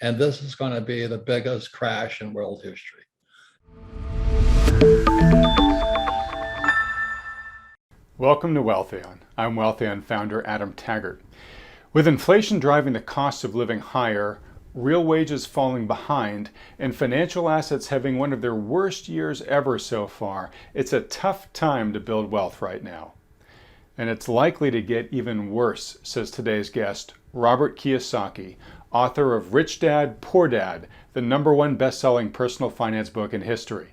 And this is going to be the biggest crash in world history. Welcome to Wealthion. I'm Wealthion founder Adam Taggart. With inflation driving the cost of living higher, real wages falling behind, and financial assets having one of their worst years ever so far, it's a tough time to build wealth right now. And it's likely to get even worse, says today's guest, Robert Kiyosaki, author of Rich Dad, Poor Dad, the #1 best-selling personal finance book in history.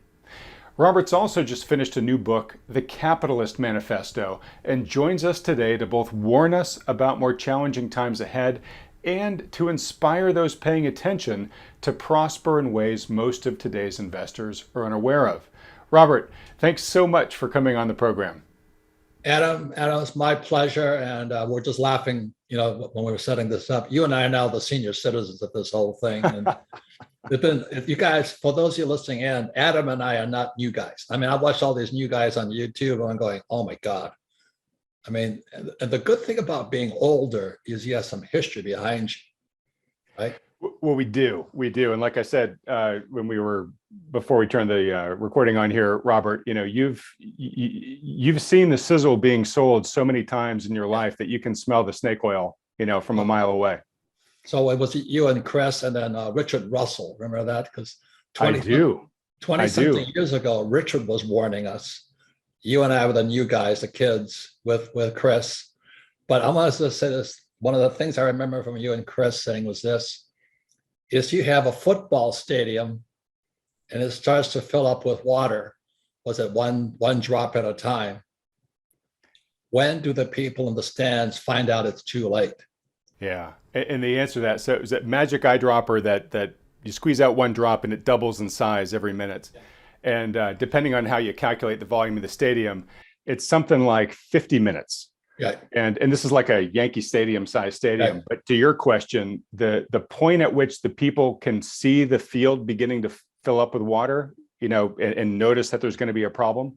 Robert's also just finished a new book, The Capitalist Manifesto, and joins us today to both warn us about more challenging times ahead and to inspire those paying attention to prosper in ways most of today's investors are unaware of. Robert, thanks so much for coming on the program. Adam, it's my pleasure. And we're just laughing, when we were setting this up. You and I are now the senior citizens of this whole thing. And if you guys, for those of you listening in, Adam and I are not new guys. I mean, I watched all these new guys on YouTube and I'm going, oh my God. I mean, and the good thing about being older is you have some history behind you, right? Well, we do. And like I said, before we turned the recording on here, Robert, you've seen the sizzle being sold so many times in your life that you can smell the snake oil, from a mile away. So it was you and Chris and then Richard Russell. Remember that? Because 20-something years ago, Richard was warning us. You and I were the new guys, the kids with Chris. But I want to say this. One of the things I remember from you and Chris saying was this, is you have a football stadium and it starts to fill up with water. Was it one drop at a time? When do the people in the stands find out it's too late? Yeah. And the answer to that, so is that magic eyedropper that you squeeze out one drop and it doubles in size every minute. And depending on how you calculate the volume of the stadium, it's something like 50 minutes. Yeah. And this is like a Yankee Stadium size stadium. Right. But to your question, the point at which the people can see the field beginning to fill up with water, and notice that there's going to be a problem,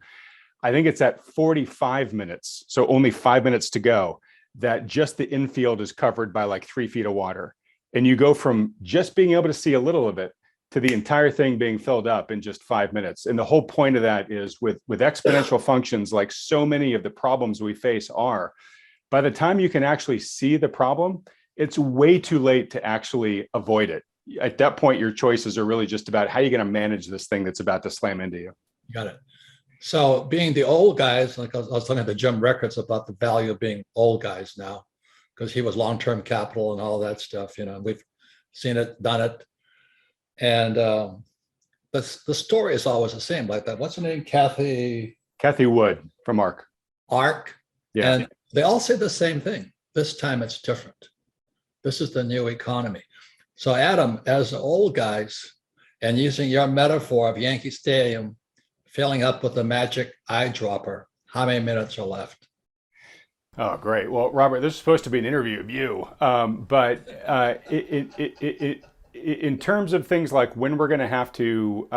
I think it's at 45 minutes. So only 5 minutes to go, that just the infield is covered by like 3 feet of water. And you go from just being able to see a little of it to the entire thing being filled up in just 5 minutes. And the whole point of that is with exponential functions, like so many of the problems we face are, by the time you can actually see the problem, it's way too late to actually avoid it. At that point, your choices are really just about how you're going to manage this thing that's about to slam into you. Got it. So being the old guys, like I was talking to Jim Records about the value of being old guys now, because he was long-term capital and all that stuff. We've seen it, done it. And the story is always the same, like that. What's her name? Kathy Wood from ARC. Yeah. And they all say the same thing. This time it's different. This is the new economy. So Adam, as the old guys, and using your metaphor of Yankee Stadium filling up with the magic eyedropper, how many minutes are left? Oh, great. Well, Robert, this is supposed to be an interview of you, but in terms of things like when we're going to have to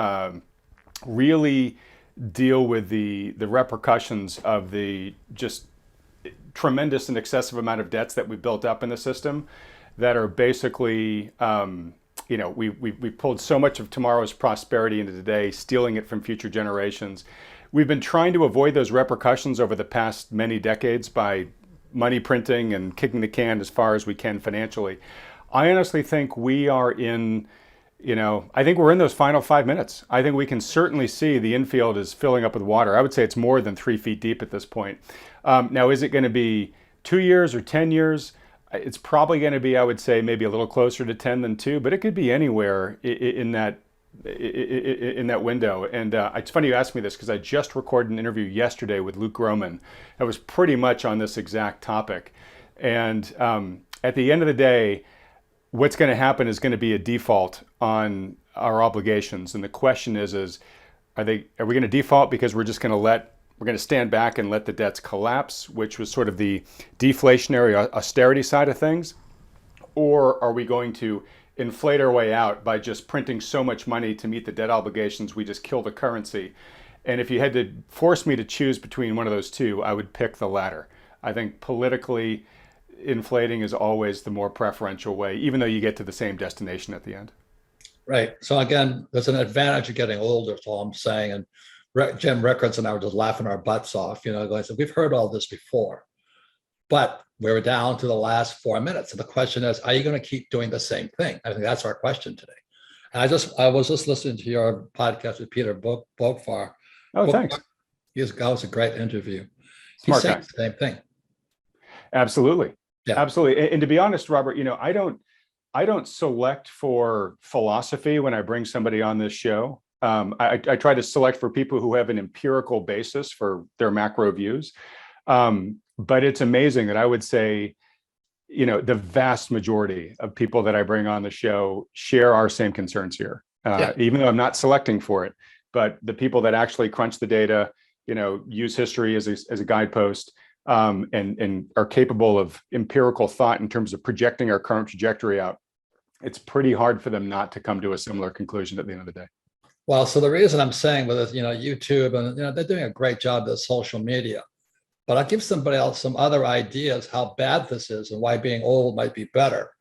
really deal with the repercussions of the just tremendous and excessive amount of debts that we built up in the system that are basically, we pulled so much of tomorrow's prosperity into today, stealing it from future generations. We've been trying to avoid those repercussions over the past many decades by money printing and kicking the can as far as we can financially. I honestly think we are in, I think we're in those final 5 minutes. I think we can certainly see the infield is filling up with water. I would say it's more than 3 feet deep at this point. Now, is it going to be 2 years or 10 years? It's probably going to be, I would say, maybe a little closer to 10 than 2, but it could be anywhere in that window. And it's funny you asked me this because I just recorded an interview yesterday with Luke Groman that was pretty much on this exact topic. And at the end of the day, what's going to happen is going to be a default on our obligations. And the question is are we going to default because we're just going to stand back and let the debts collapse, which was sort of the deflationary austerity side of things? Or are we going to inflate our way out by just printing so much money to meet the debt obligations, we just kill the currency? And if you had to force me to choose between one of those two, I would pick the latter. I think politically, inflating is always the more preferential way, even though you get to the same destination at the end. Right. So again, there's an advantage of getting older, is all I'm saying. And Jim Rickards and I were just laughing our butts off, going, so we've heard all this before, but we're down to the last 4 minutes. And the question is, are you going to keep doing the same thing? I think that's our question today. And I was just listening to your podcast with Peter Bogfar. Oh, thanks. That was a great interview. Smart He's guy. saying the same thing. Absolutely. Yeah. Absolutely. And to be honest, Robert, I don't select for philosophy when I bring somebody on this show. I try to select for people who have an empirical basis for their macro views. But it's amazing that I would say, the vast majority of people that I bring on the show share our same concerns here, even though I'm not selecting for it. But the people that actually crunch the data, use history as a guidepost, and are capable of empirical thought in terms of projecting our current trajectory out, it's pretty hard for them not to come to a similar conclusion at the end of the day. Well, so the reason I'm saying with this, YouTube, and they're doing a great job with social media, but I'll give somebody else some other ideas how bad this is and why being old might be better,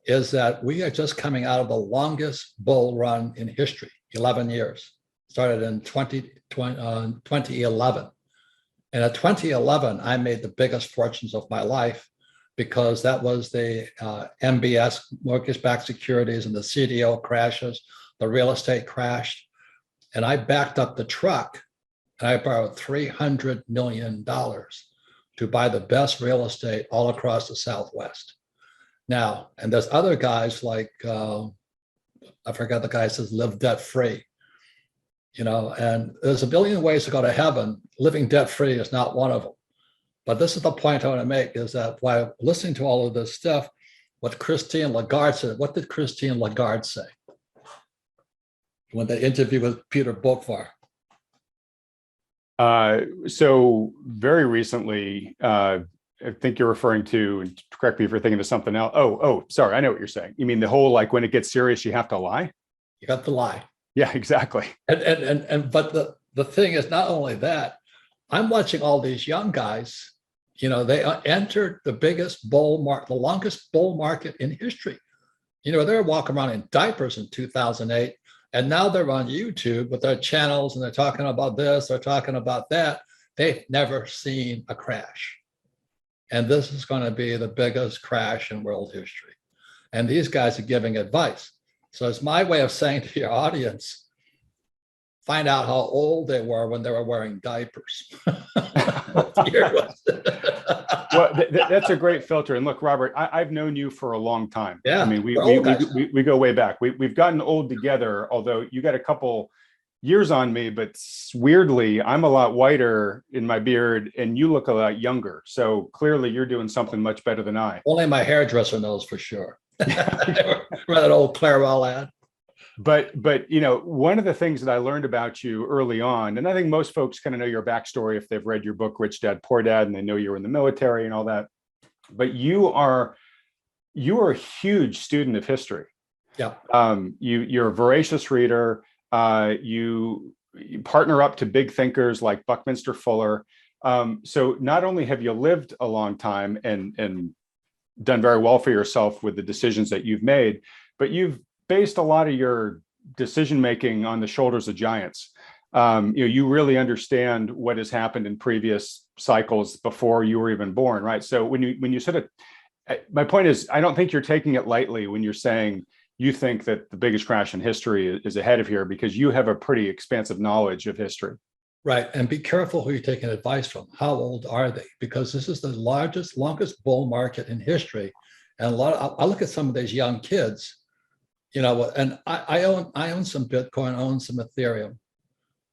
is that we are just coming out of the longest bull run in history, 11 years. Started in 2011. And at 2011, I made the biggest fortunes of my life because that was the MBS, mortgage-backed securities, and the CDO crashes, the real estate crashed. And I backed up the truck and I borrowed $300 million to buy the best real estate all across the Southwest. Now, and there's other guys like, I forgot the guy says live debt free, and there's a billion ways to go to heaven. Living debt free is not one of them. But this is the point I want to make, is that while listening to all of this stuff, what Christine Lagarde said, what did Christine Lagarde say when they interviewed with Peter Bogfar? So very recently, I think you're referring to, and correct me if you're thinking of something else. Oh, sorry. I know what you're saying. You mean the whole, like, when it gets serious, you have to lie? You got to lie. Yeah, exactly. But the thing is, not only that, I'm watching all these young guys, they entered the biggest bull market, the longest bull market in history. They're walking around in diapers in 2008. And now they're on YouTube with their channels and they're talking about this, they're talking about that. They've never seen a crash. And this is going to be the biggest crash in world history. And these guys are giving advice. So it's my way of saying to your audience, find out how old they were when they were wearing diapers. What year was it? Well, that's a great filter. And look, Robert, I've known you for a long time. Yeah, I mean, we go way back. We've gotten old together, although you got a couple years on me, but weirdly, I'm a lot whiter in my beard and you look a lot younger. So clearly you're doing something much better than I. Only my hairdresser knows for sure. Remember that old Clairol ad? But one of the things that I learned about you early on, and I think most folks kind of know your backstory if they've read your book, Rich Dad, Poor Dad, and they know you were in the military and all that. But you are a huge student of history. Yeah. You're a voracious reader. You partner up to big thinkers like Buckminster Fuller. So not only have you lived a long time and done very well for yourself with the decisions that you've made, but you've based a lot of your decision making on the shoulders of giants. You really understand what has happened in previous cycles before you were even born, right? So when you sort of, my point is, I don't think you're taking it lightly when you're saying you think that the biggest crash in history is ahead of here, because you have a pretty expansive knowledge of history. Right. And be careful who you're taking advice from. How old are they? Because this is the longest bull market in history. And I look at some of these young kids, and I own some Bitcoin, I own some Ethereum,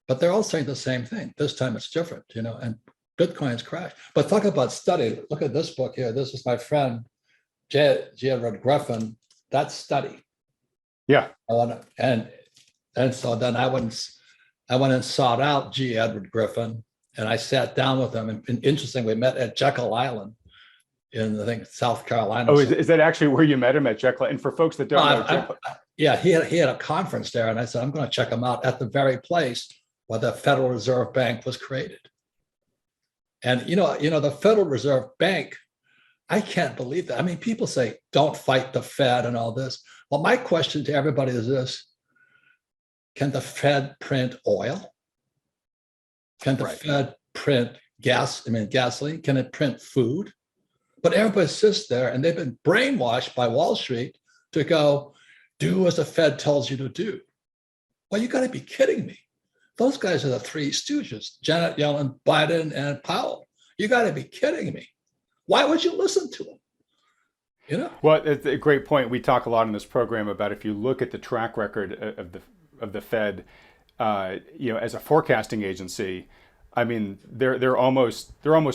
but they're all saying the same thing. This time it's different, and Bitcoin's crashed. But talk about study. Look at this book here. This is my friend, J. Edward Griffin. That's study. Yeah. And so then I went and sought out G. Edward Griffin, and I sat down with him. And interesting, we met at Jekyll Island in, I think, South Carolina. Oh, is that actually where you met him, at Jekyll? And for folks that don't know, Jekyll... Yeah, he had a conference there, and I said, I'm going to check him out at the very place where the Federal Reserve Bank was created. And the Federal Reserve Bank I can't believe that. I mean, people say, don't fight the Fed and all this. Well, my question to everybody is this: can the Fed print oil? Can the Fed print gasoline? Can it print food? But everybody sits there and they've been brainwashed by Wall Street to go, do as the Fed tells you to do. Well, you got to be kidding me. Those guys are the three stooges, Janet Yellen, Biden, and Powell. You got to be kidding me. Why would you listen to them? You know? Well, it's a great point. We talk a lot in this program about if you look at the track record of the Fed, as a forecasting agency, I mean, they're almost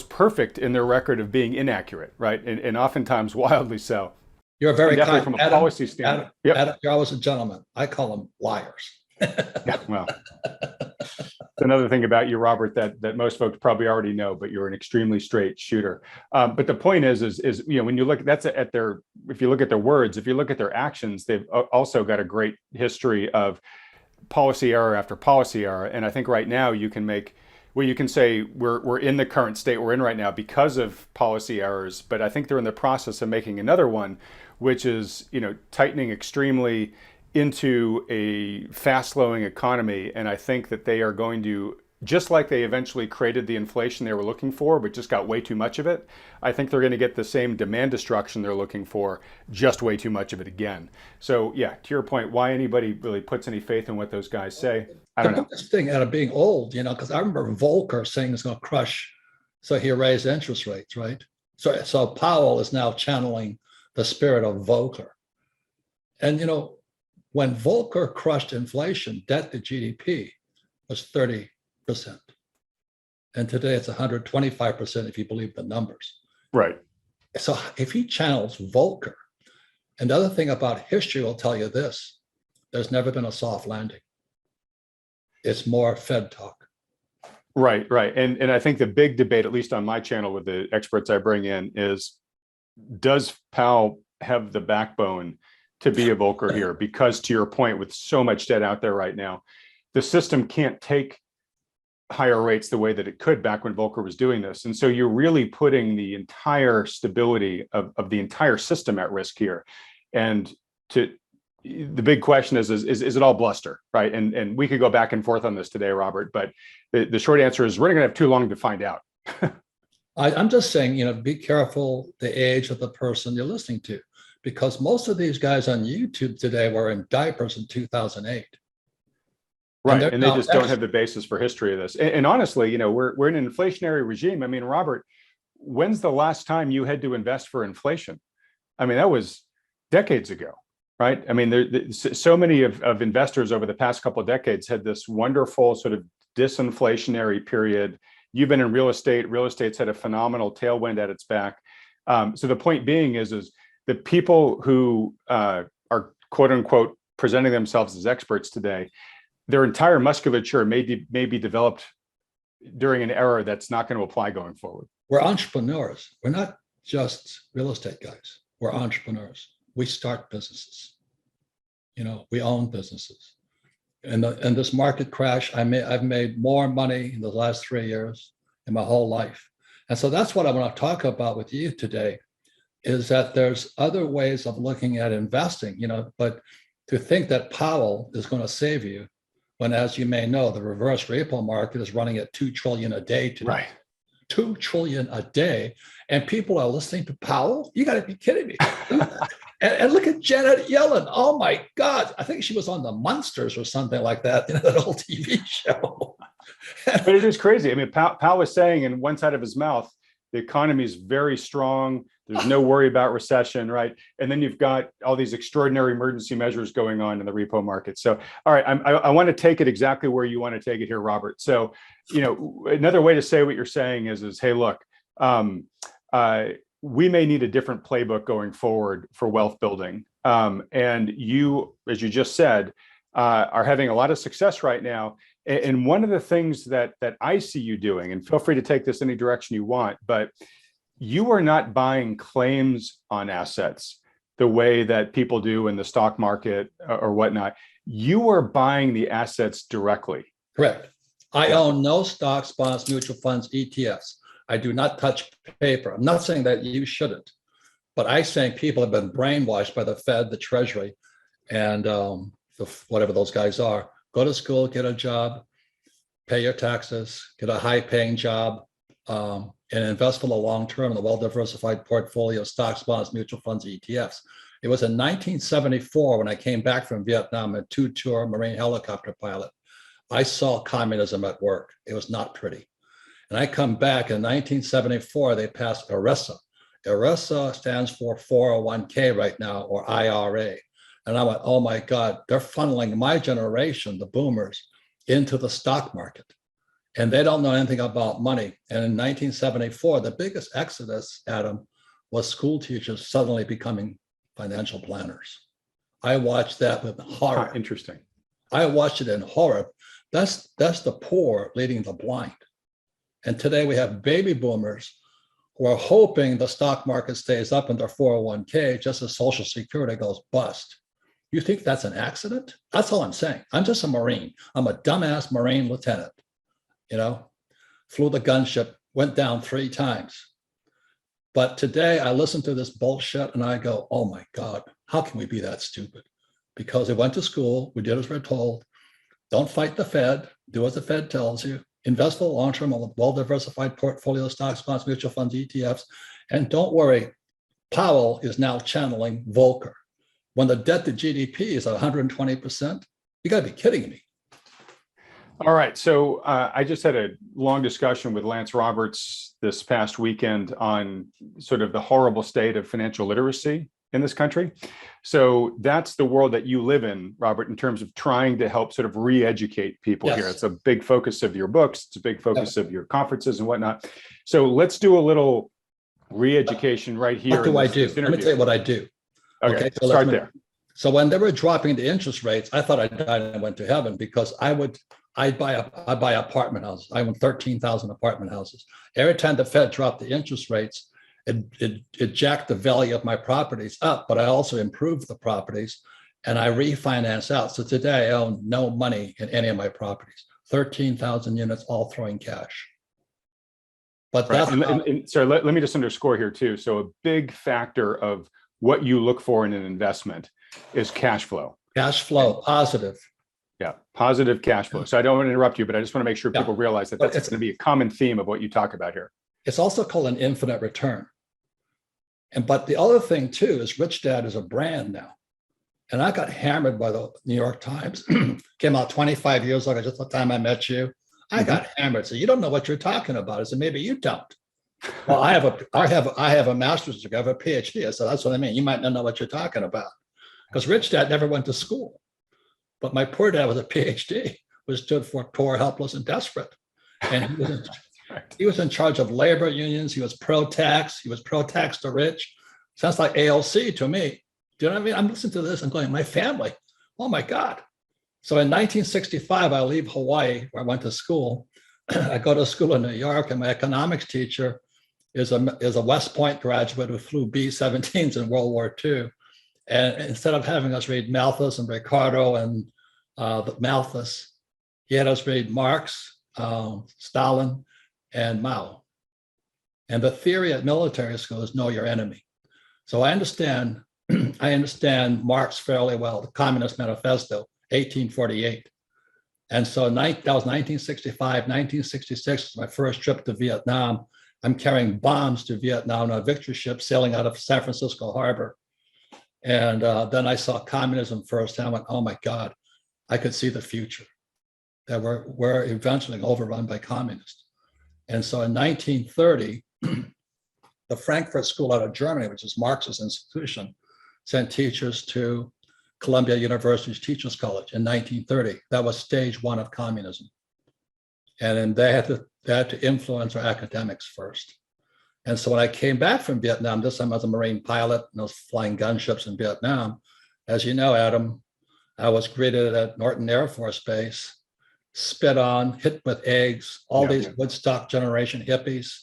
perfect in their record of being inaccurate, right? And oftentimes wildly so. You're very kind. From a policy standpoint. Adam, you're always a gentleman. I call them liars. Yeah, well, it's another thing about you, Robert, that most folks probably already know, but you're an extremely straight shooter. But the point is when you look, if you look at their words, if you look at their actions, they've also got a great history of policy error after policy error. And I think right now you can say we're in the current state we're in right now because of policy errors, but I think they're in the process of making another one, which is, tightening extremely into a fast slowing economy. And I think that they are going to, just like they eventually created the inflation they were looking for, but just got way too much of it, I think they're going to get the same demand destruction they're looking for, just way too much of it again. So yeah, to your point, why anybody really puts any faith in what those guys say, I don't know. The thing out of being old, because I remember Volcker saying it's going to crush, so he raised interest rates, right? So Powell is now channeling the spirit of Volcker. And, when Volcker crushed inflation, debt to GDP was 30%. And today it's 125% if you believe the numbers. Right. So if he channels Volcker, and the other thing about history will tell you this: there's never been a soft landing. It's more Fed talk. Right. And I think the big debate, at least on my channel with the experts I bring in, is does Powell have the backbone to be a Volcker here? Because to your point, with so much debt out there right now, the system can't take higher rates the way that it could back when Volcker was doing this. And so you're really putting the entire stability of the entire system at risk here. And the big question is it all bluster, right? And we could go back and forth on this today, Robert, but the short answer is we're not going to have too long to find out. I'm just saying, be careful the age of the person you're listening to, because most of these guys on YouTube today were in diapers in 2008. Right, and they just don't have the basis for history of this. And honestly, we're in an inflationary regime. I mean, Robert, when's the last time you had to invest for inflation? I mean, that was decades ago, right? I mean, so many of investors over the past couple of decades had this wonderful sort of disinflationary period. You've been in real estate. Real estate's had a phenomenal tailwind at its back. So the point being is the people who are quote unquote presenting themselves as experts today, their entire musculature may be developed during an era that's not going to apply going forward. We're entrepreneurs. We're not just real estate guys. We're entrepreneurs. We start businesses. We own businesses. And in this market crash, I've made more money in the last 3 years in my whole life. And so that's what I want to talk about with you today, is that there's other ways of looking at investing, but to think that Powell is going to save you, when, as you may know, the reverse repo market is running at 2 trillion a day today. Right. 2 trillion a day. And people are listening to Powell? You got to be kidding me. and look at Janet Yellen. Oh my God. I think she was on the Munsters or something like that, that old TV show. But it is crazy. I mean, Powell was saying in one side of his mouth, the economy is very strong. There's no worry about recession, right? And then you've got all these extraordinary emergency measures going on in the repo market. So, all right, I want to take it exactly where you want to take it here, Robert. So, another way to say what you're saying is hey, look, we may need a different playbook going forward for wealth building. And you, as you just said, are having a lot of success right now. And one of the things that I see you doing, and feel free to take this any direction you want, but you are not buying claims on assets the way that people do in the stock market or whatnot. You are buying the assets directly. Correct. I own no stocks, bonds, mutual funds, ETFs. I do not touch paper. I'm not saying that you shouldn't, But I think people have been brainwashed by the Fed, the Treasury, and whatever those guys are. Go to school, get a job, pay your taxes, get a high-paying job, and invest for the long term in a well-diversified portfolio of stocks, bonds, mutual funds, ETFs. It was in 1974 when I came back from Vietnam, a two-tour Marine helicopter pilot. I saw communism at work. It was not pretty. And I come back in 1974, they passed ERISA. ERISA stands for 401k right now, or IRA. And I went, oh my God, they're funneling my generation, the boomers, into the stock market. And they don't know anything about money. And in 1974, the biggest exodus, Adam, was school teachers suddenly becoming financial planners. I watched that with horror. Interesting. I watched it in horror. That's the poor leading the blind. And today we have baby boomers who are hoping the stock market stays up in their 401k just as Social Security goes bust. You think that's an accident? That's all I'm saying. I'm just a Marine. I'm a dumbass Marine lieutenant, flew the gunship, went down 3 times. But today I listen to this bullshit and I go, oh my God, how can we be that stupid? Because we went to school, we did as we're told. Don't fight the Fed, do as the Fed tells you. Invest for the long term on a well-diversified portfolio of stocks, bonds, mutual funds, ETFs. And don't worry, Powell is now channeling Volcker. When the debt to GDP is 120%, you got to be kidding me. All right. So I just had a long discussion with Lance Roberts this past weekend on sort of the horrible state of financial literacy in this country. So that's the world that you live in, Robert, in terms of trying to help sort of re-educate people here. It's a big focus of your books. It's a big focus of your conferences and whatnot. So let's do a little re-education right here. What do I do? Let me tell you what I do. Okay, so start there. So when they were dropping the interest rates, I thought I died and went to heaven because I'd buy apartment houses. I own 13,000 apartment houses. Every time the Fed dropped the interest rates, it jacked the value of my properties up, but I also improved the properties and I refinance out. So today I own no money in any of my properties, 13,000 units, all throwing cash. But right. that's sorry, let me just underscore here too. So a big factor of what you look for in an investment is cash flow. Cash flow, positive. Yeah, positive cash flow. So I don't want to interrupt you, but I just want to make sure people realize that that's going to be a common theme of what you talk about here. It's also called an infinite return. But the other thing too is Rich Dad is a brand now. And I got hammered by the New York Times. Came out 25 years ago, just the time I met you. I got hammered. So you don't know what you're talking about. I said, maybe you don't. Well, I have a master's degree, I have a PhD. I said, that's what I mean. You might not know what you're talking about. Because Rich Dad never went to school. But my poor dad with a PhD was stood for poor, helpless, and desperate. And he was in charge of labor unions. He was pro-tax. He was pro-tax to rich. Sounds like ALC to me. Do you know what I mean? I'm listening to this and going, my family, oh my God. So in 1965, I leave Hawaii, where I went to school. I go to school in New York, and my economics teacher is a West Point graduate who flew B-17s in World War II. And instead of having us read Malthus and Ricardo and Malthus, he had us read Marx, Stalin, and Mao. And the theory at military school is know your enemy. So I understand Marx fairly well, the Communist Manifesto, 1848. And so that was 1965, 1966 was my first trip to Vietnam. I'm carrying bombs to Vietnam on a victory ship sailing out of San Francisco Harbor. And then I saw communism first, and I went, oh my God, I could see the future, that we're eventually overrun by communists. And so in 1930, the Frankfurt School out of Germany, which is Marx's institution, sent teachers to Columbia University's Teachers College in 1930. That was stage 1 of communism. And then they had to influence our academics first. And so when I came back from Vietnam, this time as a Marine pilot, and I was flying gunships in Vietnam. As you know, Adam, I was greeted at Norton Air Force Base, spit on, hit with eggs, all these Woodstock generation hippies.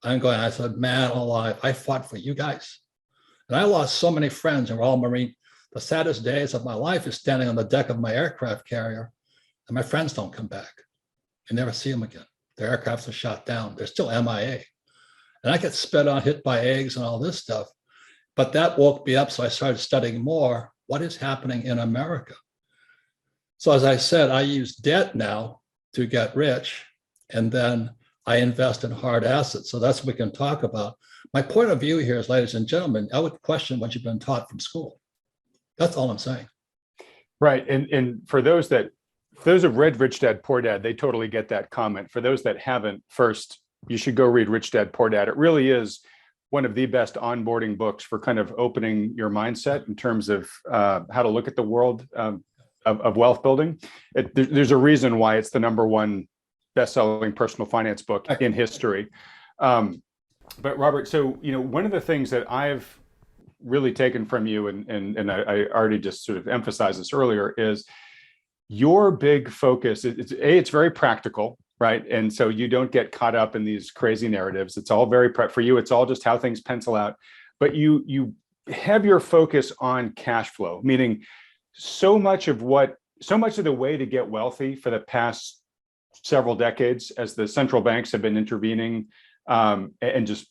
I said, man alive, I fought for you guys. And I lost so many friends, and we're all Marine. The saddest days of my life is standing on the deck of my aircraft carrier, and my friends don't come back. You never see them again. Their aircrafts are shot down. They're still MIA. And I get spit on, hit by eggs and all this stuff. But that woke me up. So I started studying more. What is happening in America? So as I said, I use debt now to get rich, and then I invest in hard assets. So that's what we can talk about. My point of view here is, ladies and gentlemen, I would question what you've been taught from school. That's all I'm saying. Right. And for those who've read Rich Dad, Poor Dad, they totally get that comment. For those that haven't, first, you should go read Rich Dad, Poor Dad. It really is one of the best onboarding books for kind of opening your mindset in terms of how to look at the world of wealth building. There's a reason why it's the #1 best-selling personal finance book in history. But Robert, so one of the things that I've really taken from you, and I already just sort of emphasized this earlier, is your big focus. It's very practical, right? And so you don't get caught up in these crazy narratives. It's all very for you. It's all just how things pencil out. But you have your focus on cash flow, meaning so much of the way to get wealthy for the past several decades, as the central banks have been intervening and just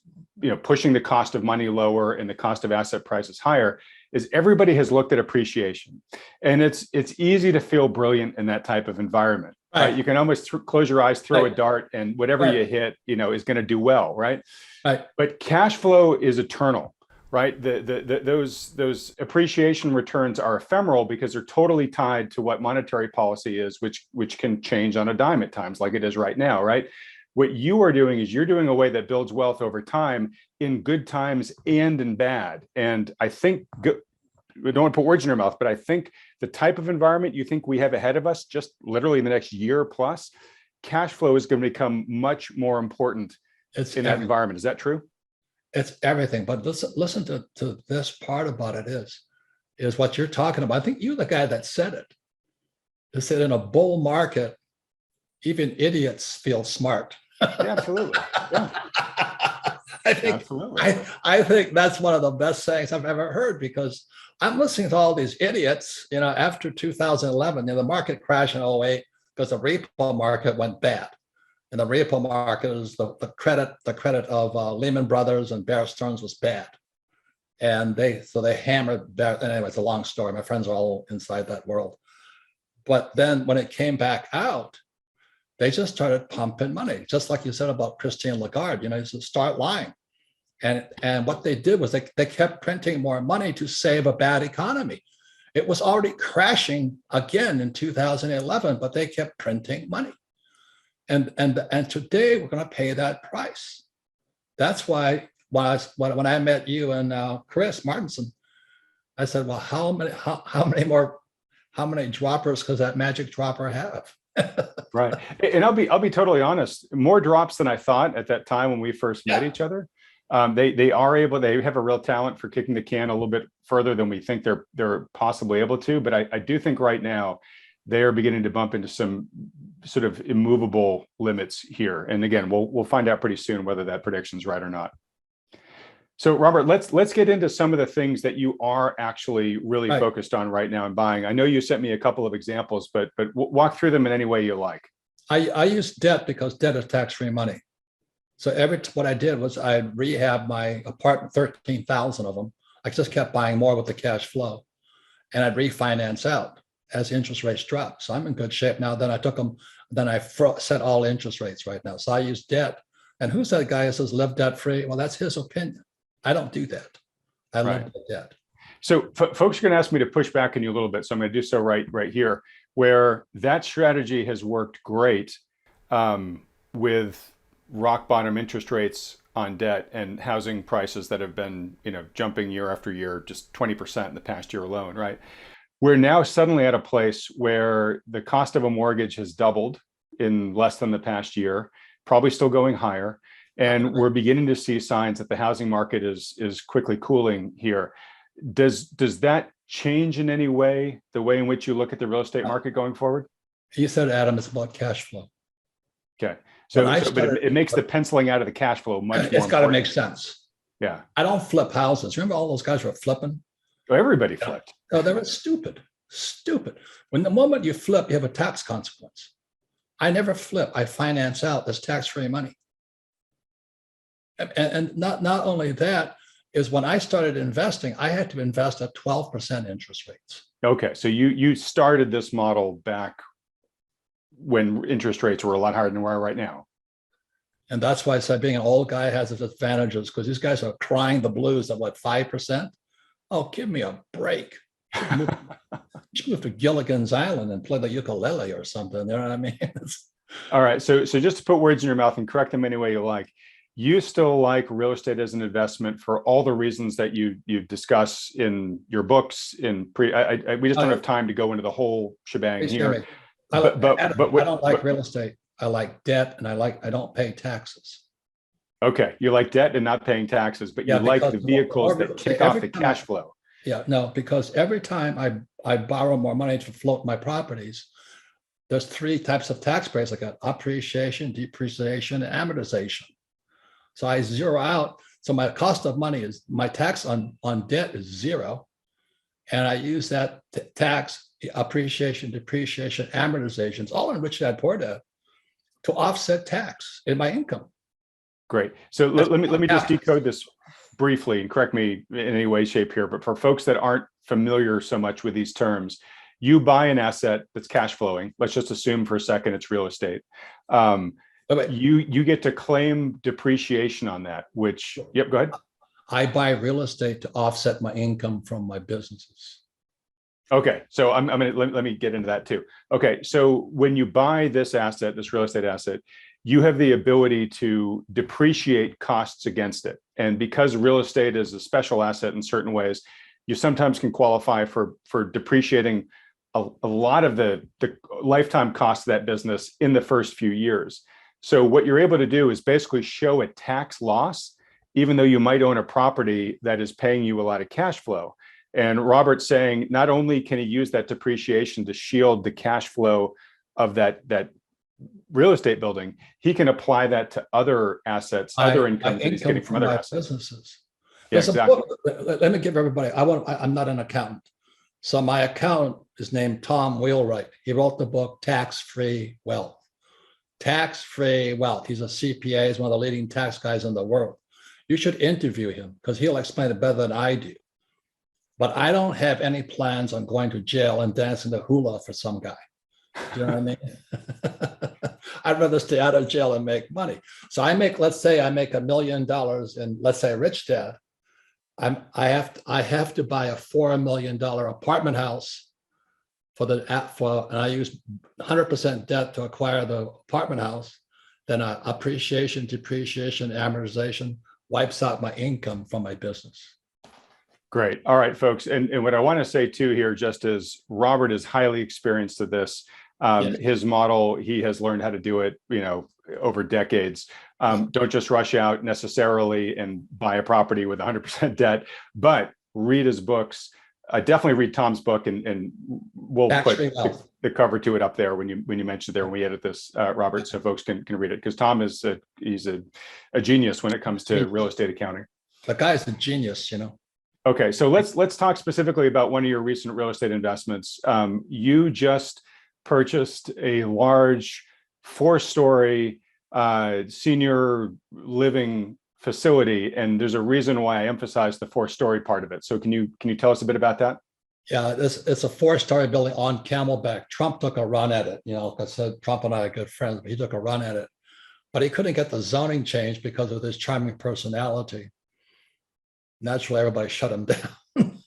pushing the cost of money lower and the cost of asset prices higher, is everybody has looked at appreciation. And it's easy to feel brilliant in that type of environment. Right? You can almost close your eyes, throw a dart, and whatever you hit, is going to do well, right? But cash flow is eternal, right? Those appreciation returns are ephemeral because they're totally tied to what monetary policy is, which can change on a dime at times, like it is right now, right? What you are doing is you're doing a way that builds wealth over time in good times and in bad. And I think, I don't want to put words in your mouth, but I think the type of environment you think we have ahead of us, just literally in the next year plus, cash flow is going to become much more important in that environment. Is that true? It's everything. But listen to this part about it is what you're talking about. I think you're the guy that said it. It said in a bull market, even idiots feel smart. Yeah, absolutely. Yeah. I think that's one of the best sayings I've ever heard, because I'm listening to all these idiots, after 2011, the market crashed in 2008 because the repo market went bad. And the repo market is the credit of Lehman Brothers and Bear Stearns was bad. And they hammered Bear. Anyway, it's a long story. My friends are all inside that world. But then when it came back out, they just started pumping money, just like you said about Christine Lagarde, just start lying. And what they did was they kept printing more money to save a bad economy. It was already crashing again in 2011, but they kept printing money. And today we're going to pay that price. That's why when I met you and Chris Martinson, I said, well, how many droppers does that magic dropper have? Right. And I'll be totally honest, more drops than I thought at that time when we first met each other. They have a real talent for kicking the can a little bit further than we think they're possibly able to. But I do think right now they are beginning to bump into some sort of immovable limits here. And again, we'll find out pretty soon whether that prediction's right or not. So Robert, let's get into some of the things that you are actually really focused on right now and buying. I know you sent me a couple of examples, but walk through them in any way you like. I use debt because debt is tax-free money. So what I did was I rehabbed my apartment, 13,000 of them. I just kept buying more with the cash flow, and I'd refinance out as interest rates drop. So I'm in good shape now. Then I took them, then I set all interest rates right now. So I use debt. And who's that guy who says live debt free? Well, that's his opinion. I don't do that. I live with debt. So folks are going to ask me to push back on you a little bit. So I'm going to do so right here, where that strategy has worked great with rock bottom interest rates on debt and housing prices that have been, jumping year after year, just 20% in the past year alone, right? We're now suddenly at a place where the cost of a mortgage has doubled in less than the past year, probably still going higher. And we're beginning to see signs that the housing market is quickly cooling here. Does that change in any way the way in which you look at the real estate market going forward? You said, Adam, it's about cash flow. Okay. But it makes the penciling out of the cash flow much more. It's got to make sense. Yeah. I don't flip houses. Remember all those guys were flipping? Oh, everybody flipped. No, they were stupid. When the moment you flip, you have a tax consequence. I never flip. I finance out. That's tax-free money. And not only that, is when I started investing, I had to invest at 12% interest rates. Okay, so you started this model back when interest rates were a lot higher than we are right now. And that's why I said being an old guy has its advantages, because these guys are crying the blues at what, 5%? Oh, give me a break. You should move to Gilligan's Island and play the ukulele or something. You know what I mean? All right. So just to put words in your mouth and correct them any way you like, you still like real estate as an investment for all the reasons that you discuss in your books. We just don't have time to go into the whole shebang here. I don't like real estate. I like debt, and I don't pay taxes. Okay, you like debt and not paying taxes, but you like the vehicles that kick off the cash flow. Yeah, no, because every time I borrow more money to float my properties, there's three types of tax breaks. I got appreciation, depreciation, and amortization. So I zero out. So my cost of money is, my tax on debt is zero. And I use that tax, appreciation, depreciation, amortizations, all in rich dad, poor dad, to offset tax in my income. Great. So let me just decode this briefly and correct me in any way, shape here. But for folks that aren't familiar so much with these terms, you buy an asset that's cash flowing. Let's just assume for a second it's real estate. You get to claim depreciation on that, which, yep, go ahead. I buy real estate to offset my income from my businesses. Okay, so I'm gonna let me get into that too. Okay, so when you buy this asset, this real estate asset, you have the ability to depreciate costs against it. And because real estate is a special asset in certain ways, you sometimes can qualify for depreciating a lot of the lifetime cost of that business in the first few years. So what you're able to do is basically show a tax loss, even though you might own a property that is paying you a lot of cash flow. And Robert's saying not only can he use that depreciation to shield the cash flow of that real estate building, he can apply that to other assets, other incomes that he's getting from other assets. Businesses. Yeah, exactly. Let me give everybody, I'm not an accountant. So my accountant is named Tom Wheelwright. He wrote the book, Tax-Free Wealth. Tax-Free Wealth. He's a CPA. He's one of the leading tax guys in the world. You should interview him because he'll explain it better than I do. But I don't have any plans on going to jail and dancing the hula for some guy. Do you know what I mean? I'd rather stay out of jail and make money. So let's say I make $1 million in, let's say, Rich Dad. I have to buy a $4 million apartment house and I use 100% debt to acquire the apartment house. Then appreciation, depreciation, amortization wipes out my income from my business. Great. All right, folks. And what I want to say too here, just as Robert is highly experienced at this, yes. His model, he has learned how to do it, over decades. Don't just rush out necessarily and buy a property with 100% debt, but read his books. Definitely read Tom's book, and we'll put the cover to it up there when you mention it there when we edit this, Robert, so folks can read it, because Tom is he's a genius when it comes to real estate accounting. The guy's a genius, Okay, so let's talk specifically about one of your recent real estate investments. You just purchased a large 4-story senior living facility, and there's a reason why I emphasize the 4-story part of it. So can you tell us a bit about that? Yeah, it's a 4-story building on Camelback. Trump took a run at it. Like I said, Trump and I are good friends, but he took a run at it. But he couldn't get the zoning changed because of his charming personality. Naturally, everybody shut him down.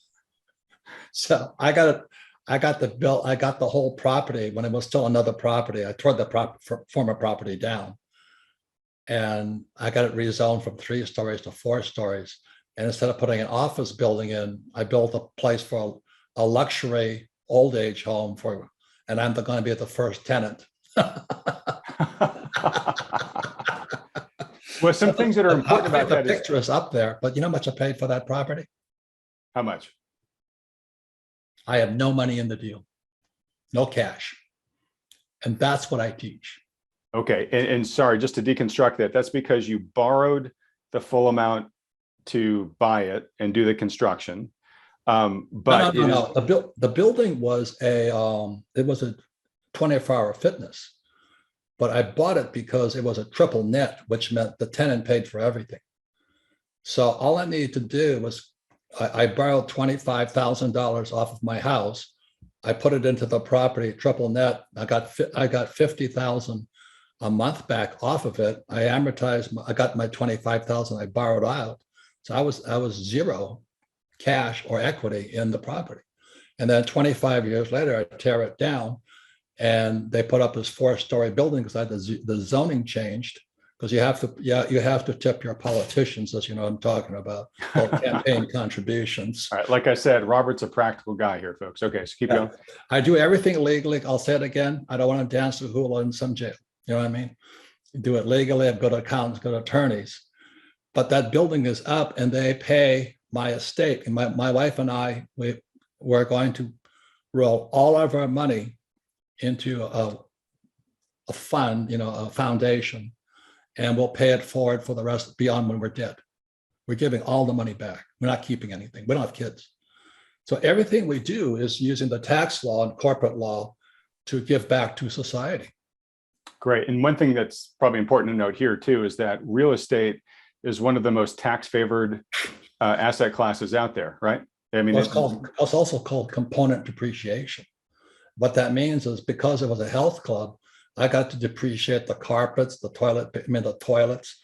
So I got the whole property when it was still another property. I tore the former property down, and I got it rezoned from 3 stories to 4 stories. And instead of putting an office building in, I built a place for a luxury old age home and I'm going to be the first tenant. Well, some things that are important about that is the picture is up there, but you know how much I paid for that property? How much? I have no money in the deal, no cash. And that's what I teach. Okay. And sorry, just to deconstruct that's because you borrowed the full amount to buy it and do the construction. But no. The building was it was a 24-hour fitness. But I bought it because it was a triple net, which meant the tenant paid for everything. So all I needed to do was I borrowed $25,000 off of my house. I put it into the property, triple net. I got 50,000 a month back off of it. I amortized. I got my 25,000 I borrowed out. So I was zero cash or equity in the property. And then 25 years later, I tear it down, and they put up this 4-story building because the zoning changed. Because you have to tip your politicians, as you know what I'm talking about, campaign contributions. All right, like I said, Robert's a practical guy here, folks. Okay, so keep going. I do everything legally. I'll say it again. I don't want to dance the hula in some jail. You know what I mean? You do it legally. I've got accountants, got attorneys. But that building is up, and they pay my estate. And my wife and I, we're going to roll all of our money into a fund, a foundation, and we'll pay it forward for the rest beyond when we're dead. We're giving all the money back. We're not keeping anything. We don't have kids. So everything we do is using the tax law and corporate law to give back to society. Great. And one thing that's probably important to note here too is that real estate is one of the most tax favored asset classes out there, right? I mean, it's also called component depreciation. What that means is because it was a health club, I got to depreciate the carpets, the toilets,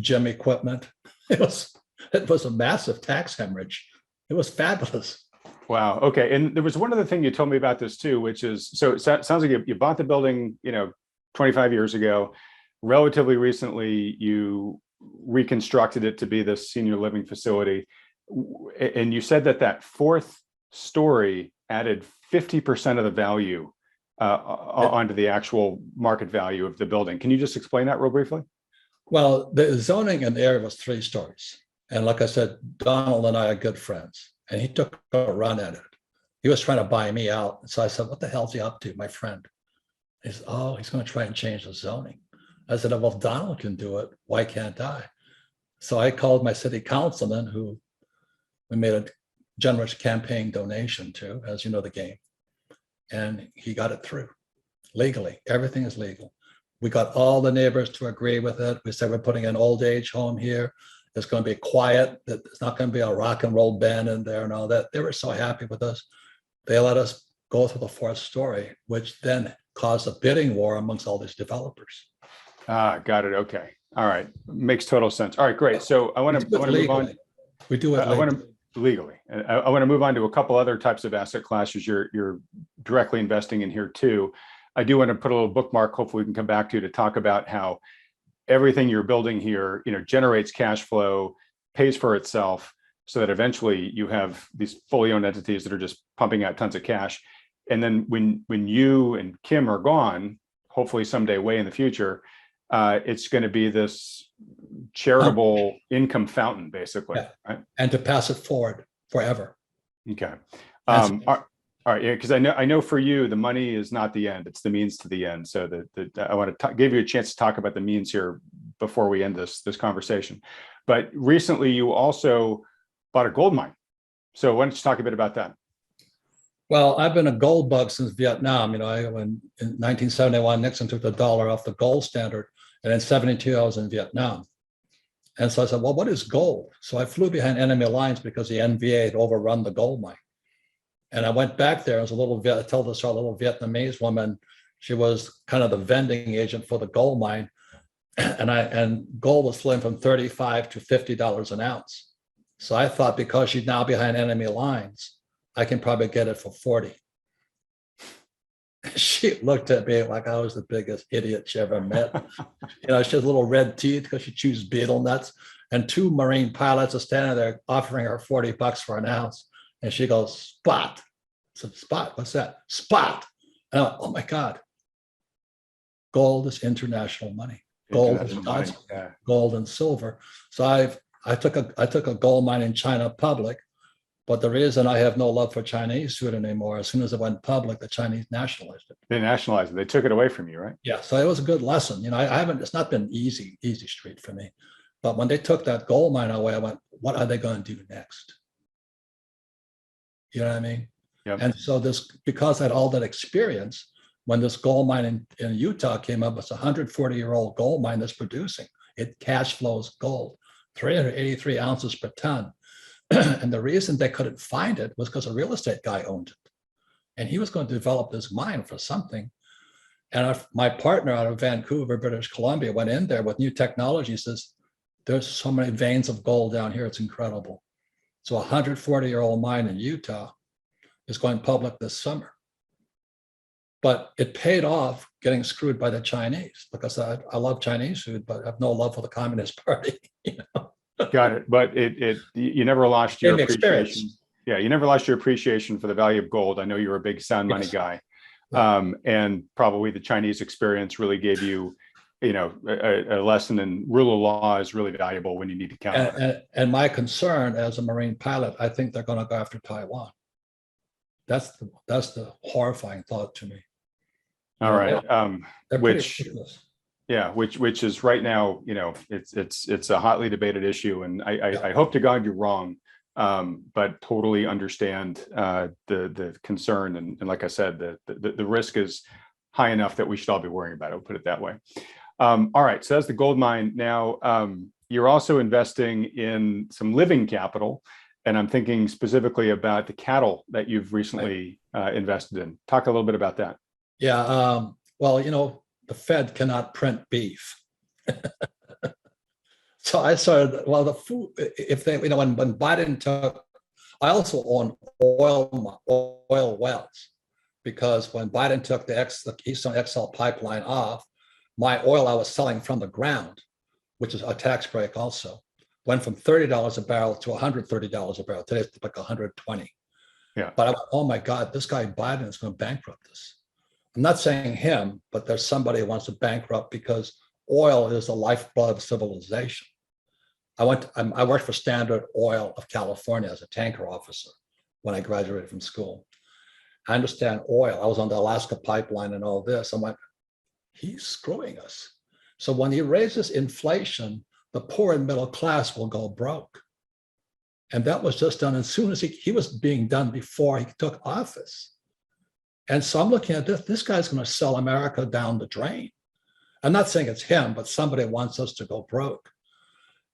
gym equipment. It was a massive tax hemorrhage. It was fabulous. Wow. Okay. And there was one other thing you told me about this too, which is, so it sounds like you bought the building, 25 years ago. Relatively recently, you reconstructed it to be this senior living facility. And you said that 4th story added 50% of the value onto the actual market value of the building. Can you just explain that real briefly? Well, the zoning in the area was 3 stories. And like I said, Donald and I are good friends, and he took a run at it. He was trying to buy me out. So I said, what the hell's he up to, my friend? He said, oh, he's going to try and change the zoning. I said, well, if Donald can do it, why can't I? So I called my city councilman, who we made a generous campaign donation to, as you know the game. And he got it through legally. Everything is legal. We got all the neighbors to agree with it. We said, we're putting an old age home here. It's going to be quiet. It's not going to be a rock and roll band in there and all that. They were so happy with us. They let us go through the 4th story, which then caused a bidding war amongst all these developers. Got it. Okay. All right. Makes total sense. All right, great. So I want to move on. We do it legally. I want to move on to a couple other types of asset classes you're directly investing in here too. I do want to put a little bookmark. Hopefully we can come back to talk about how everything you're building here, generates cash flow, pays for itself, so that eventually you have these fully owned entities that are just pumping out tons of cash. And then when you and Kim are gone, hopefully someday way in the future, it's going to be this charitable income fountain, basically. Yeah. Right? And to pass it forward forever. Okay. All right. Yeah, because I know for you, the money is not the end; it's the means to the end. So I want to give you a chance to talk about the means here before we end this conversation. But recently, you also bought a gold mine. So why don't you talk a bit about that? Well, I've been a gold bug since Vietnam. When in 1971, Nixon took the dollar off the gold standard, and in 72, I was in Vietnam. And so I said, well, what is gold? So I flew behind enemy lines because the NVA had overrun the gold mine. And I went back there. I told this a little Vietnamese woman. She was kind of the vending agent for the gold mine. And gold was flowing from $35 to $50 an ounce. So I thought, because she's now behind enemy lines, I can probably get it for 40. She looked at me like I was the biggest idiot she ever met. She has little red teeth because she chews betel nuts. And 2 Marine pilots are standing there offering her $40 for an ounce. And she goes, spot. I said, spot? What's that? Spot. And I went, oh my God. Gold is international money. Gold is God's money. Gold and silver. So I took a gold mine in China public. But the reason I have no love for Chinese food anymore, as soon as it went public, the Chinese nationalized it. They nationalized it. They took it away from you, right? Yeah. So it was a good lesson. It's not been easy street for me. But when they took that gold mine away, I went, what are they going to do next? You know what I mean? Yep. And so because I had all that experience, when this gold mine in Utah came up, it's a 140-year-old gold mine that's producing. It cash flows gold. 383 ounces per ton. And the reason they couldn't find it was because a real estate guy owned it. And he was going to develop this mine for something. And my partner out of Vancouver, British Columbia, went in there with new technology. He says, there's so many veins of gold down here. It's incredible. So a 140-year-old mine in Utah is going public this summer. But it paid off getting screwed by the Chinese, because I love Chinese food, but I have no love for the Communist Party. You know? Got it. But you never lost your appreciation. Yeah, you never lost your appreciation for the value of gold. I know you're a big sound money guy. And probably the Chinese experience really gave you, a lesson in rule of law is really valuable when you need to count. And my concern as a Marine pilot, I think they're going to go after Taiwan. That's the horrifying thought to me. All right. Which is right now, it's a hotly debated issue, and I hope to God you're wrong, but totally understand the concern, and like I said, the risk is high enough that we should all be worrying about it. I'll put it that way. All right. So that's the gold mine. Now you're also investing in some living capital, and I'm thinking specifically about the cattle that you've recently invested in. Talk a little bit about that. Yeah. Well, the Fed cannot print beef. So I started, the food, if they, when Biden took, I also own oil wells, because when Biden took the Keystone XL pipeline off, my oil I was selling from the ground, which is a tax break also, went from $30 a barrel to $130 a barrel. Today it's like 120. Yeah. But I went, oh my God, this guy Biden is going to bankrupt us. I'm not saying him, but there's somebody who wants to bankrupt, because oil is the lifeblood of civilization. I worked for Standard Oil of California as a tanker officer when I graduated from school. I understand oil. I was on the Alaska pipeline and all this. I'm like, he's screwing us. So when he raises inflation, the poor and middle class will go broke. And that was just done as soon as he was being done before he took office. And so I'm looking at this guy's going to sell America down the drain. I'm not saying it's him, but somebody wants us to go broke.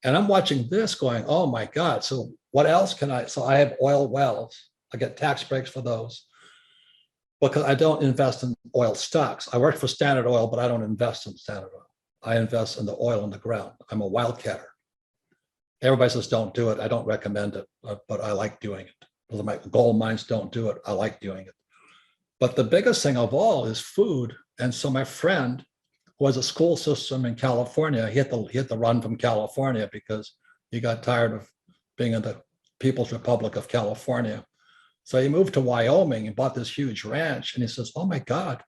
And I'm watching this going, oh my God. So what else can so I have oil wells. I get tax breaks for those, because I don't invest in oil stocks. I work for Standard Oil, but I don't invest in Standard Oil. I invest in the oil in the ground. I'm a wildcatter. Everybody says don't do it. I don't recommend it, but I like doing it. My gold mines don't do it. I like doing it. But the biggest thing of all is food. And so my friend, who has a school system in California, he had to run from California because he got tired of being in the People's Republic of California. So he moved to Wyoming and bought this huge ranch. And he says, oh my God,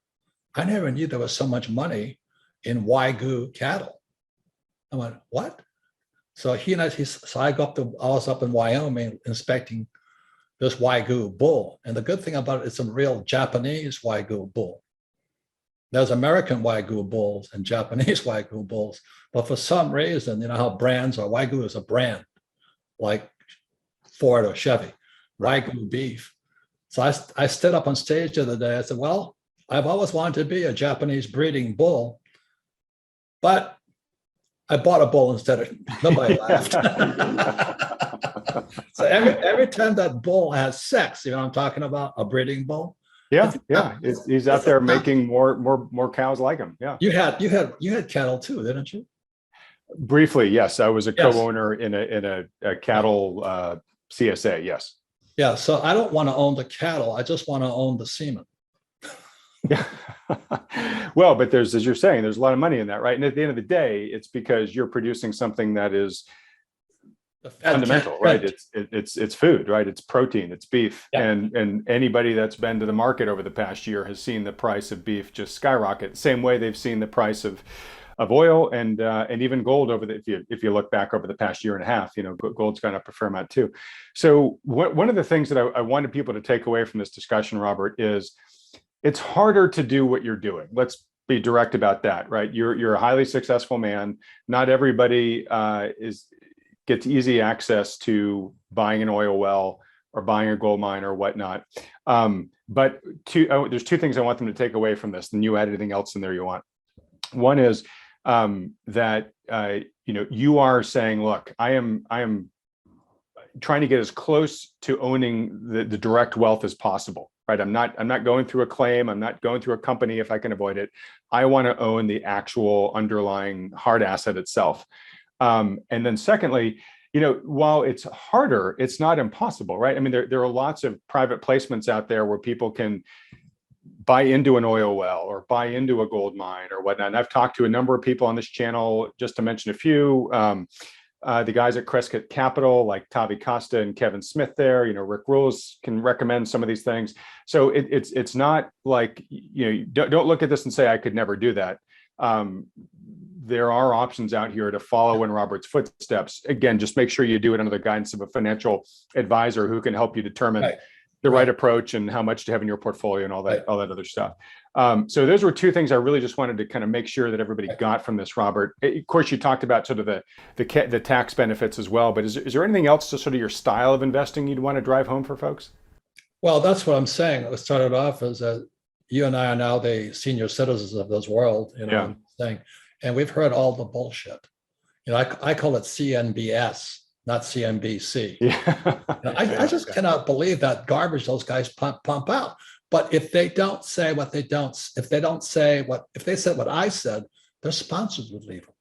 I never knew there was so much money in Wagyu cattle. I went, what? So I was up in Wyoming inspecting this Wagyu bull. And the good thing about it, it's a real Japanese Wagyu bull. There's American Wagyu bulls and Japanese Wagyu bulls. But for some reason, how brands are, Wagyu is a brand, like Ford or Chevy, Wagyu beef. So I stood up on stage the other day. I said, well, I've always wanted to be a Japanese breeding bull, but I bought a bull instead of, nobody laughed. So every time that bull has sex, I'm talking about a breeding bull. Yeah. He's out there making more cows like him. Yeah. You had cattle too, didn't you? Briefly, yes. I was a co-owner in a cattle CSA. Yes. Yeah. So I don't want to own the cattle. I just want to own the semen. Yeah. Well, but as you're saying, there's a lot of money in that, right? And at the end of the day, it's because you're producing something that is fundamental, right? It's food, right? It's protein, it's beef. Yeah. And anybody that's been to the market over the past year has seen the price of beef just skyrocket. Same way they've seen the price of oil and even gold if you look back over the past year and a half, gold's gone up a fair amount too. So one of the things that I wanted people to take away from this discussion, Robert, is it's harder to do what you're doing. Let's be direct about that, right? You're a highly successful man. Not everybody gets easy access to buying an oil well or buying a gold mine or whatnot. But there's two things I want them to take away from this, and you add anything else in there you want. One is that you are saying, look, I am trying to get as close to owning the direct wealth as possible, right? I'm not going through a claim. I'm not going through a company if I can avoid it. I want to own the actual underlying hard asset itself. And then secondly, while it's harder, it's not impossible, right? I mean, there are lots of private placements out there where people can buy into an oil well or buy into a gold mine or whatnot. And I've talked to a number of people on this channel, just to mention a few, the guys at Crescent Capital, like Tavi Costa and Kevin Smith there, Rick Rules can recommend some of these things. So it's not like, don't look at this and say, I could never do that. There are options out here to follow in Robert's footsteps. Again, just make sure you do it under the guidance of a financial advisor who can help you determine the right approach and how much to have in your portfolio and all that other stuff. So those were two things I really just wanted to kind of make sure that everybody got from this, Robert. Of course, you talked about sort of the tax benefits as well, but is there anything else to sort of your style of investing you'd want to drive home for folks? Well, that's what I'm saying. It started off as you and I are now the senior citizens of this world, saying, and we've heard all the bullshit. I call it CNBS, not CNBC. Yeah. I just cannot believe that garbage those guys pump out. But if they don't say what if they said what I said, their sponsors would leave them.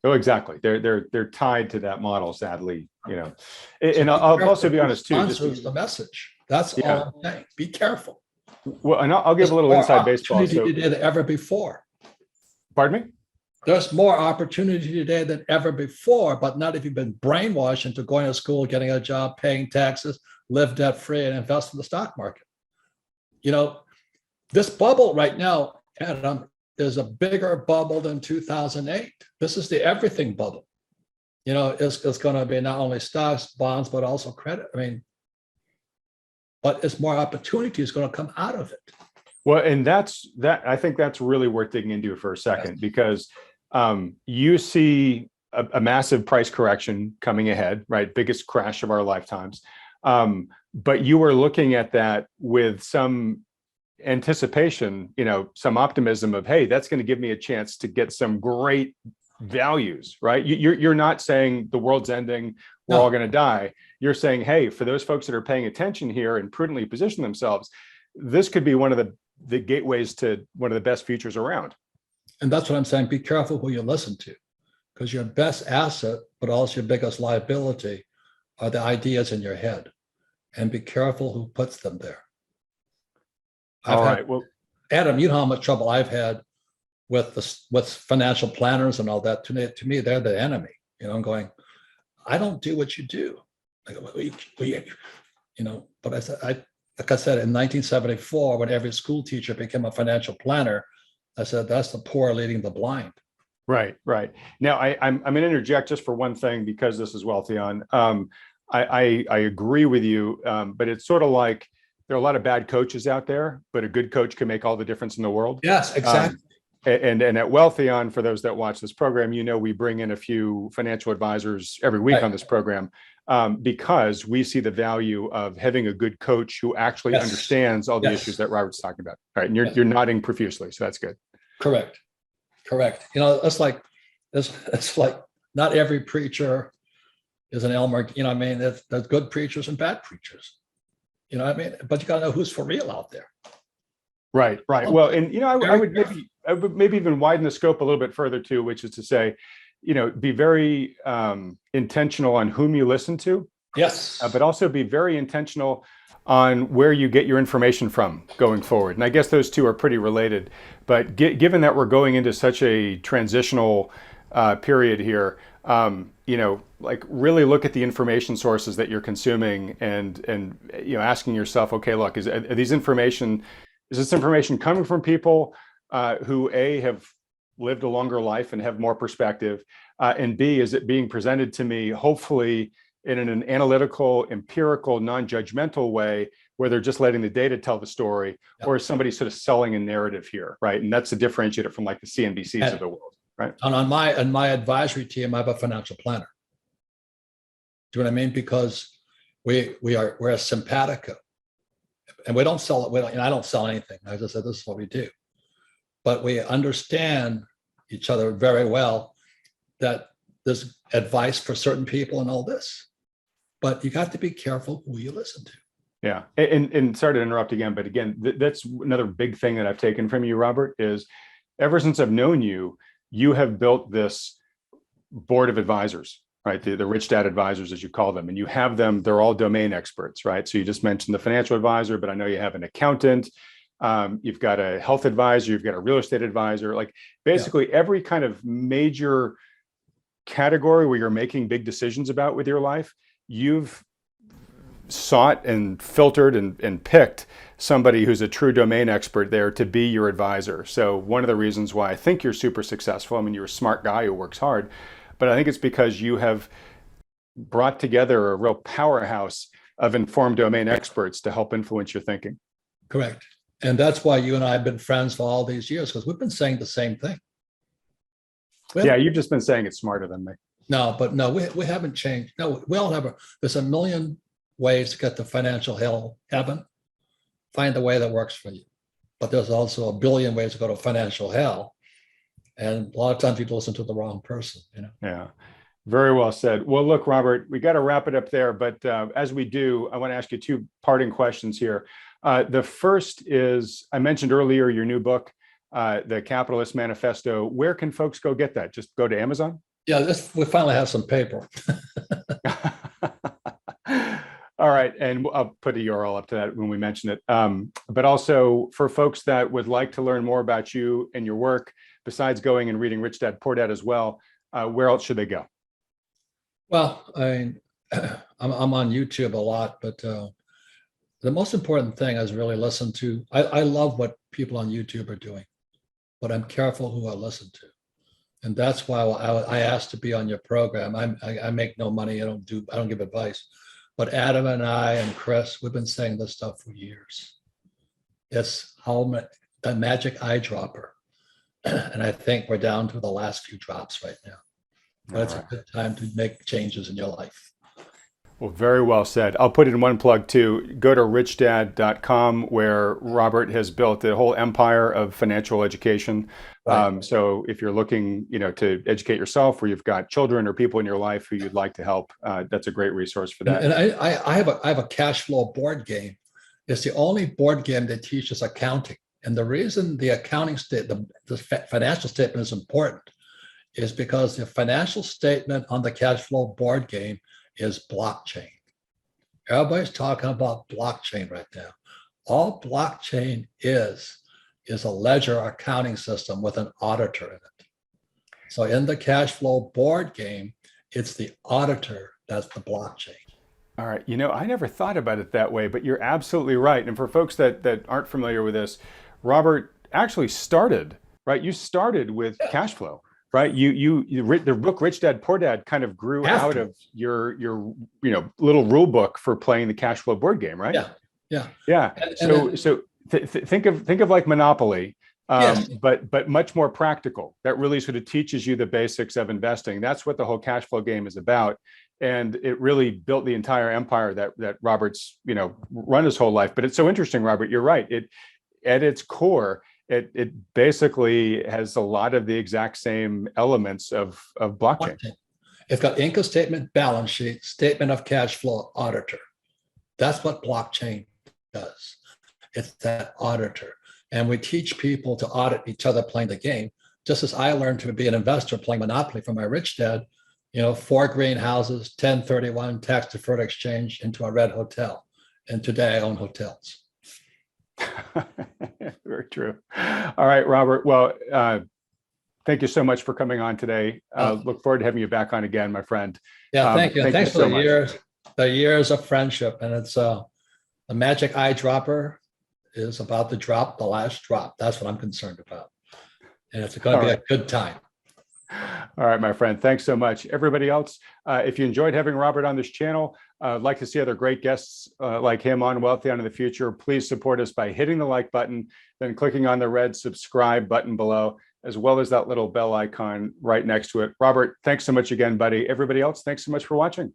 Oh, exactly. They're tied to that model, sadly. And I'll also be honest too. Sponsors the message. That's all I'm saying. Be careful. Well, and I'll give a little inside baseball. Today than ever before. Pardon me? There's more opportunity today than ever before, but not if you've been brainwashed into going to school, getting a job, paying taxes, live debt free, and invest in the stock market. This bubble right now, Adam, is a bigger bubble than 2008. This is the everything bubble. It's going to be not only stocks, bonds, but also credit. But it's more opportunity is going to come out of it. Well, and I think that's really worth digging into for a second, because you see a massive price correction coming ahead, right? Biggest crash of our lifetimes. But you were looking at that with some anticipation, some optimism of, hey, that's going to give me a chance to get some great values, right? You're not saying the world's ending, we're all going to die. You're saying, hey, for those folks that are paying attention here and prudently position themselves, this could be one of the gateways to one of the best futures around. And that's what I'm saying. Be careful who you listen to, because your best asset, but also your biggest liability, are the ideas in your head. And be careful who puts them there. Well, Adam, you know how much trouble I've had with financial planners and all that. To me, they're the enemy. I'm going, I don't do what you do. I go, but I said, like I said, in 1974, when every school teacher became a financial planner, I said, that's the poor leading the blind. Right. Now, I'm going to interject just for one thing, because this is Wealthion. I agree with you, but it's sort of like there are a lot of bad coaches out there, but a good coach can make all the difference in the world. Yes, exactly. And at Wealthion, for those that watch this program, we bring in a few financial advisors every week on this program, because we see the value of having a good coach who actually understands all the issues that Robert's talking about. All right, and you're nodding profusely, so that's good. Correct. It's like not every preacher is an Elmer. There's good preachers and bad preachers. But you got to know who's for real out there. Right. Well, and I would maybe even widen the scope a little bit further too, which is to say, be very intentional on whom you listen to. Yes. But also be very intentional on where you get your information from going forward. And I guess those two are pretty related. But given that we're going into such a transitional period here, really look at the information sources that you're consuming and asking yourself, okay, look, is this information coming from people who have lived a longer life and have more perspective, and B, is it being presented to me hopefully in an analytical, empirical, non-judgmental way, where they're just letting the data tell the story, or is somebody sort of selling a narrative here, right? And that's to differentiate it from like the CNBCs of the world, right? And on my advisory team, I have a financial planner. Do you know what I mean? Because we're a simpatico, and we don't sell it. I don't sell anything. I just said this is what we do, but we understand each other very well. That there's advice for certain people and all this, but you got to be careful who you listen to. Yeah. And sorry to interrupt again, but again, that's another big thing that I've taken from you, Robert, is ever since I've known you, you have built this board of advisors, right? The rich dad advisors, as you call them, and you have them, they're all domain experts, right? So you just mentioned the financial advisor, but I know you have an accountant, you've got a health advisor, you've got a real estate advisor, like basically every kind of major category where you're making big decisions about with your life, you've sought and filtered and picked somebody who's a true domain expert there to be your advisor. So one of the reasons why I think you're super successful, I mean, you're a smart guy who works hard, but I think it's because you have brought together a real powerhouse of informed domain experts to help influence your thinking. Correct. And that's why you and I have been friends for all these years, because we've been saying the same thing. Yeah, you've just been saying it's smarter than me. No, but no, we haven't changed. No, we all have there's a million ways to get to financial heaven. Find the way that works for you. But there's also a billion ways to go to financial hell. And a lot of times people listen to the wrong person, you know? Yeah, very well said. Well, look, Robert, we got to wrap it up there. But as we do, I want to ask you two parting questions here. The first is, I mentioned earlier your new book, the Capitalist Manifesto. Where can folks go get that? Just go to Amazon? Yeah, we finally have some paper. All right, and I'll put a URL up to that when we mention it. But also for folks that would like to learn more about you and your work, besides going and reading Rich Dad, Poor Dad as well, where else should they go? Well, I'm on YouTube a lot, but the most important thing is really listen to. I love what people on YouTube are doing, but I'm careful who I listen to. And that's why I asked to be on your program. I make no money. I don't give advice. But Adam and I and Chris, we've been saying this stuff for years. It's the magic eyedropper. And I think we're down to the last few drops right now. But it's a good time to make changes in your life. Well, very well said. I'll put in one plug too. Go to richdad.com, where Robert has built a whole empire of financial education. Right. So if you're looking, to educate yourself, or you've got children or people in your life who you'd like to help, that's a great resource for that. And I have a cash flow board game. It's the only board game that teaches accounting. And the reason the accounting the financial statement is important is because the financial statement on the cash flow board game is blockchain. Everybody's talking about blockchain right now. All blockchain is a ledger accounting system with an auditor in it. So in the cash flow board game, it's the auditor that's the blockchain. All right. I never thought about it that way, but you're absolutely right. And for folks that aren't familiar with this, Robert actually started, right? You started with cash flow. Right, the book Rich Dad Poor Dad kind of grew out of your little rule book for playing the cash flow board game, right? Yeah. So think of like Monopoly, but much more practical. That really sort of teaches you the basics of investing. That's what the whole cash flow game is about, and it really built the entire empire that Robert's run his whole life. But it's so interesting, Robert. You're right. It at its core, it basically has a lot of the exact same elements of blockchain. It's got income statement, balance sheet, statement of cash flow, auditor. That's what blockchain does. It's that auditor. And we teach people to audit each other playing the game, just as I learned to be an investor playing Monopoly from my rich dad, 4 greenhouses, 1031 tax deferred exchange into a red hotel. And today I own hotels. Very true. All right, Robert. Well, thank you so much for coming on today. Look forward to having you back on again, my friend. Yeah, thank you. Thanks for the years of friendship. And it's the magic eyedropper is about to drop the last drop. That's what I'm concerned about. And it's going to be a good time. All right, my friend. Thanks so much. Everybody else, if you enjoyed having Robert on this channel, I'd like to see other great guests like him on Wealthion in the future. Please support us by hitting the like button, then clicking on the red subscribe button below, as well as that little bell icon right next to it. Robert, thanks so much again, buddy. Everybody else, thanks so much for watching.